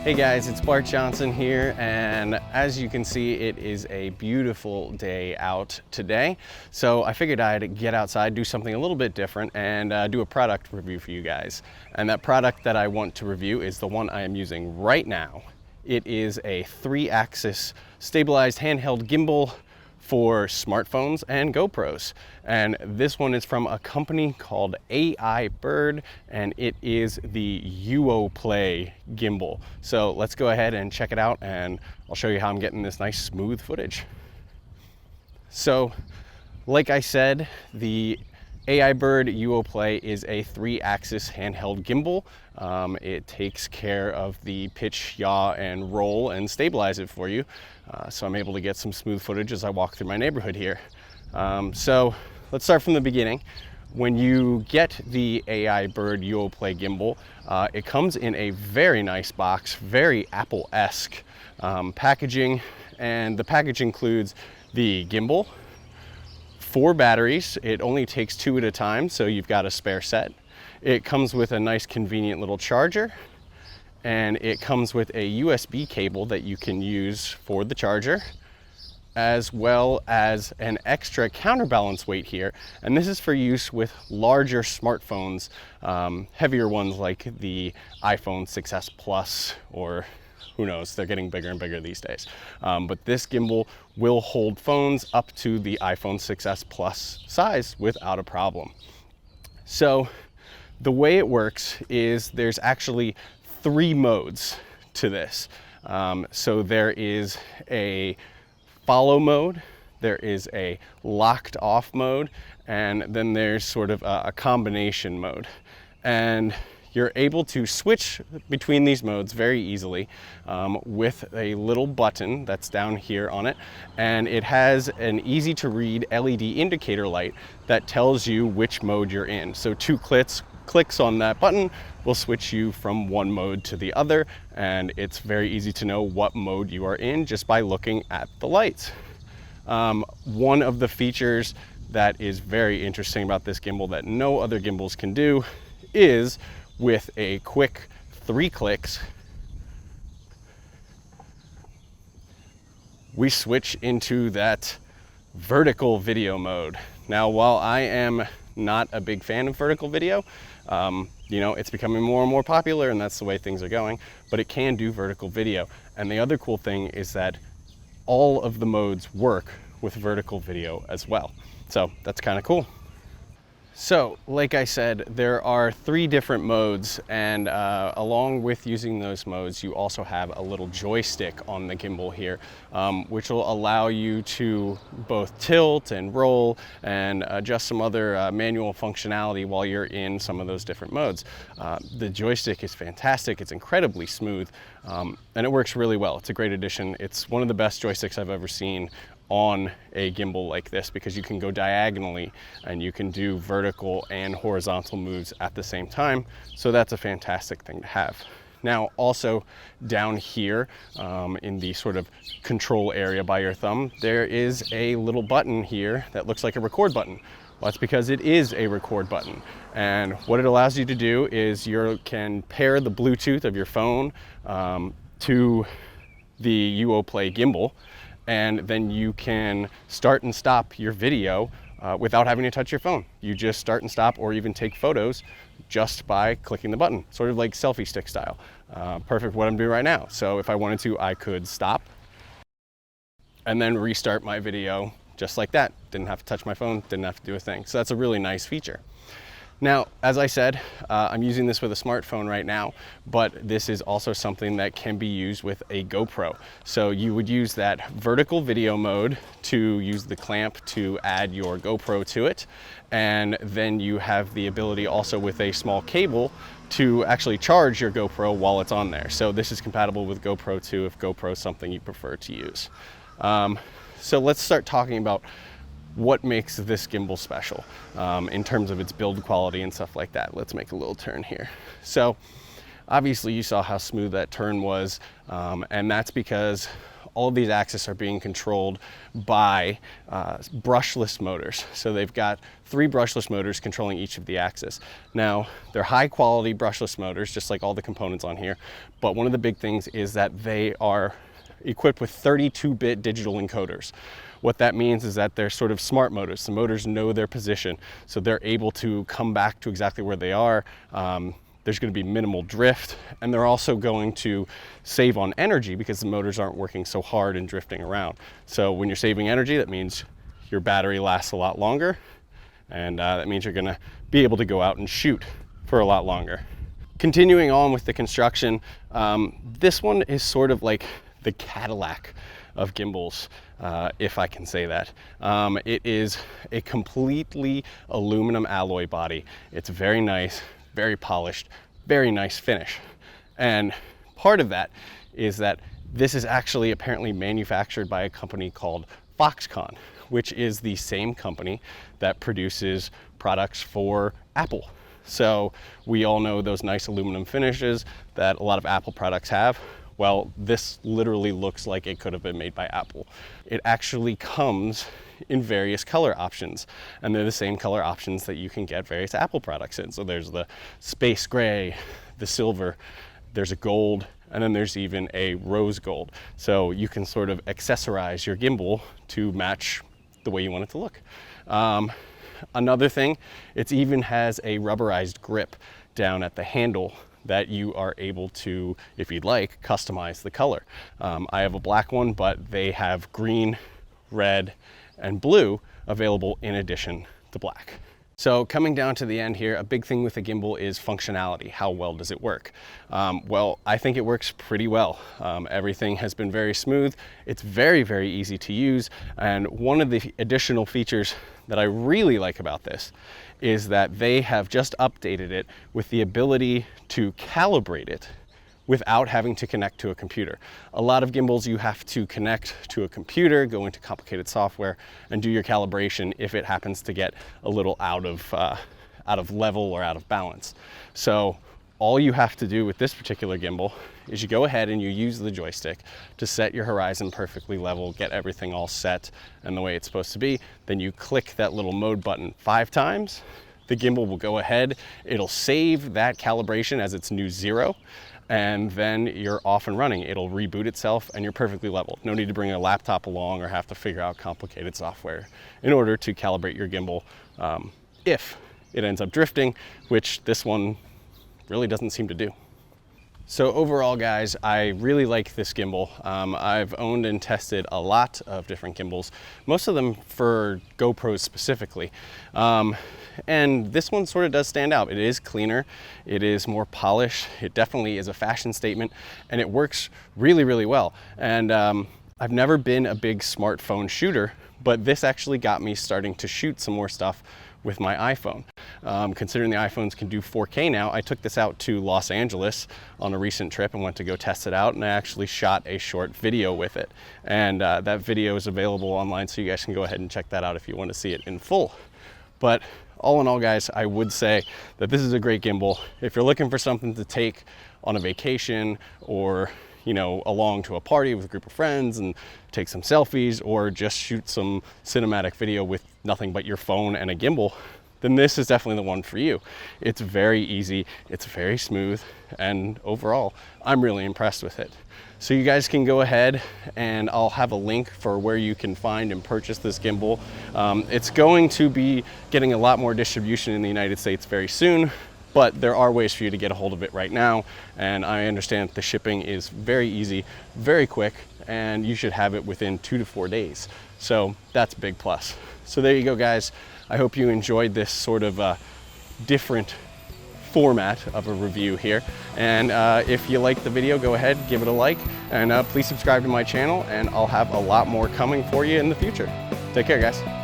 Hey guys, it's Bart Johnson here, and as you can see, it is a beautiful day out today. So I figured I'd get outside, do something a little bit different, and do a product review for you guys. And that product that I want to review is the one I am using right now. It is a 3-axis stabilized handheld gimbal for smartphones and GoPros. And this one is from a company called AIBird, and it is the UOplay gimbal. So let's go ahead and check it out, and I'll show you how I'm getting this nice smooth footage. So like I said, the AIBird UOplay is a 3-axis handheld gimbal. It takes care of the pitch, yaw, and roll and stabilize it for you. So I'm able to get some smooth footage as I walk through my neighborhood here. So let's start from the beginning. When you get the AIBird UOplay gimbal, it comes in a very nice box, very Apple-esque packaging, and the package includes the gimbal, 4 batteries. It only takes 2 at a time, so you've got a spare set. It comes with a nice convenient little charger, and it comes with a USB cable that you can use for the charger, as well as an extra counterbalance weight here. And this is for use with larger smartphones, heavier ones like the iPhone 6s Plus, or who knows, they're getting bigger and bigger these days. But this gimbal will hold phones up to the iPhone 6s Plus size without a problem. So the way it works is there's actually 3 modes to this. So there is a follow mode, there is a locked off mode, and then there's sort of a combination mode. And you're able to switch between these modes very easily with a little button that's down here on it. And it has an easy to read LED indicator light that tells you which mode you're in. So 2 clicks on that button will switch you from one mode to the other. And it's very easy to know what mode you are in just by looking at the lights. One of the features that is very interesting about this gimbal that no other gimbals can do is with a quick 3 clicks, we switch into that vertical video mode. Now, while I am not a big fan of vertical video, you know, it's becoming more and more popular, and that's the way things are going, but it can do vertical video. And the other cool thing is that all of the modes work with vertical video as well. So that's kind of cool. So, like I said, there are 3 different modes, and along with using those modes, you also have a little joystick on the gimbal here, which will allow you to both tilt and roll and adjust some other manual functionality while you're in some of those different modes. The joystick is fantastic, it's incredibly smooth, and it works really well. It's a great addition. It's one of the best joysticks I've ever seen on a gimbal like this, because you can go diagonally and you can do vertical and horizontal moves at the same time. So that's a fantastic thing to have. Now, also down here in the sort of control area by your thumb, there is a little button here that looks like a record button. Well, that's because it is a record button. And what it allows you to do is you can pair the Bluetooth of your phone to the UOplay gimbal, and then you can start and stop your video without having to touch your phone. You just start and stop, or even take photos just by clicking the button, sort of like selfie stick style. Perfect what I'm doing right now. So if I wanted to, I could stop and then restart my video just like that. Didn't have to touch my phone, didn't have to do a thing. So that's a really nice feature. Now, as I said, I'm using this with a smartphone right now, but this is also something that can be used with a GoPro. So you would use that vertical video mode to use the clamp to add your GoPro to it. And then you have the ability also with a small cable to actually charge your GoPro while it's on there. So this is compatible with GoPro 2 if GoPro is something you prefer to use. So let's start talking about what makes this gimbal special in terms of its build quality and stuff like that. Let's make a little turn here. So obviously you saw how smooth that turn was, and that's because all of these axes are being controlled by brushless motors. So they've got 3 brushless motors controlling each of the axes. Now, they're high quality brushless motors, just like all the components on here. But one of the big things is that they are equipped with 32-bit digital encoders. What that means is that they're sort of smart motors. The motors know their position, so they're able to come back to exactly where they are. There's going to be minimal drift, and they're also going to save on energy because the motors aren't working so hard and drifting around. So when you're saving energy, that means your battery lasts a lot longer, and that means you're going to be able to go out and shoot for a lot longer. Continuing on with the construction, this one is sort of like the Cadillac of gimbals, if I can say that. It is a completely aluminum alloy body. It's very nice, very polished, very nice finish. And part of that is that this is actually apparently manufactured by a company called Foxconn, which is the same company that produces products for Apple. So we all know those nice aluminum finishes that a lot of Apple products have. Well, this literally looks like it could have been made by Apple. It actually comes in various color options, and they're the same color options that you can get various Apple products in. So there's the space gray, the silver, there's a gold, and then there's even a rose gold. So you can sort of accessorize your gimbal to match the way you want it to look. Another thing, it even has a rubberized grip down at the handle that you are able to, if you'd like, customize the color. I have a black one, but they have green, red, and blue available in addition to black. So coming down to the end here, a big thing with the gimbal is functionality. How well does it work? Well, I think it works pretty well. Everything has been very smooth. It's very, very easy to use. And one of the additional features that I really like about this is that they have just updated it with the ability to calibrate it without having to connect to a computer. A lot of gimbals you have to connect to a computer, go into complicated software, and do your calibration if it happens to get a little out of level or out of balance. So all you have to do with this particular gimbal is you go ahead and you use the joystick to set your horizon perfectly level, get everything all set and the way it's supposed to be. Then you click that little mode button 5 times. The gimbal will go ahead, it'll save that calibration as its new 0, and then you're off and running. It'll reboot itself and you're perfectly level. No need to bring a laptop along or have to figure out complicated software in order to calibrate your gimbal if it ends up drifting, which this one really doesn't seem to do. So overall, guys, I really like this gimbal. I've owned and tested a lot of different gimbals, most of them for GoPros specifically. And this one sort of does stand out. It is cleaner, it is more polished, it definitely is a fashion statement, and it works really, really well. And I've never been a big smartphone shooter, but this actually got me starting to shoot some more stuff with my iPhone. Considering the iPhones can do 4K now, I took this out to Los Angeles on a recent trip and went to go test it out, and I actually shot a short video with it. And that video is available online, so you guys can go ahead and check that out if you want to see it in full. But all in all, guys, I would say that this is a great gimbal. If you're looking for something to take on a vacation, or along to a party with a group of friends and take some selfies, or just shoot some cinematic video with nothing but your phone and a gimbal, then this is definitely the one for you. It's very easy, it's very smooth, and overall, I'm really impressed with it. So you guys can go ahead, and I'll have a link for where you can find and purchase this gimbal. It's going to be getting a lot more distribution in the United States very soon, but there are ways for you to get a hold of it right now. And I understand the shipping is very easy, very quick, and you should have it within 2 to 4 days. So that's a big plus. So there you go, guys. I hope you enjoyed this sort of different format of a review here. And if you liked the video, go ahead, give it a like, and please subscribe to my channel, and I'll have a lot more coming for you in the future. Take care, guys.